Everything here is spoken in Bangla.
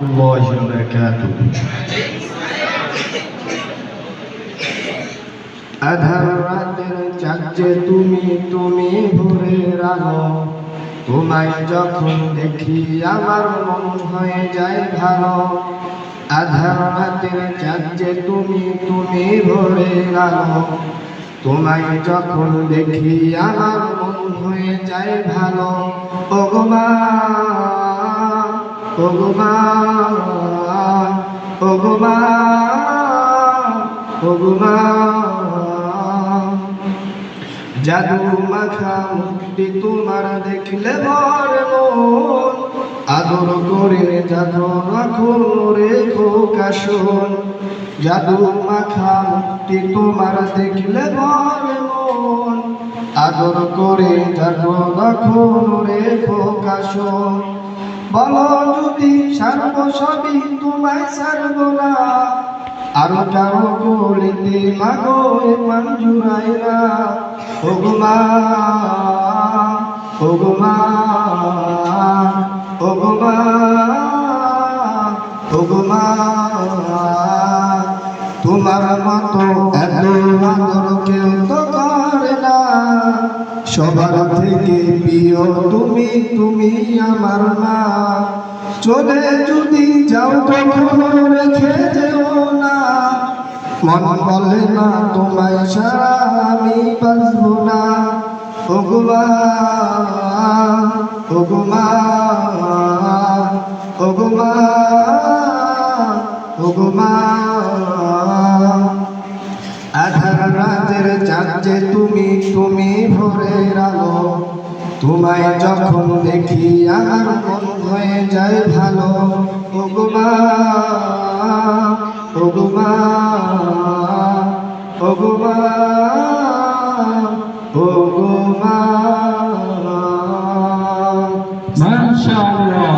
الله وبركاته আধার রাতের চাঁদে তুমি তুমি ভোরের আলো তোমায় যখন দেখি আমার মন হয়ে যায় ভালো আধার রাতের চাঁদে তুমি তুমি ভোরের আলো তোমায় যখন দেখি আমার মন হয়ে যায় ভালো ওগো মা ওগো মা ওগো মা ওগো মা জাদু মাখা মুক্তি তোমার দেখলে ভরে মন আদর করে জাদু রাখো রেখো কাশন জাদু মাখা মুক্তি তোমার দেখলে ভরে মন আদর করে জাদু রাখো রেখো কাশন বলো যদি সারব সবই তোমায় সারব না আরো কারো বলিতে মাগো এ মঞ্জুরাইরা ওগো মা ওগো মা ওগো মা ওগো মা তোমার মতো এত আদর কেউ তো করে না সবার থেকে প্রিয় তুমি তুমি আমার মা চলে যদি যাও কখনো রেখে যেও না মন বলে না তোমায় ছাড়া আমি বাঁচব না ওগো মা ওগো মা ওগো মা ওগো মা আধার রাতের চাঁদে তুমি তুমি ভোরের আলো তোমায় যখন দেখি আমার মন হয়ে যায় ভালো ওগো মা ওগো মা ওগো মা ওগো মা মাশাআল্লাহ।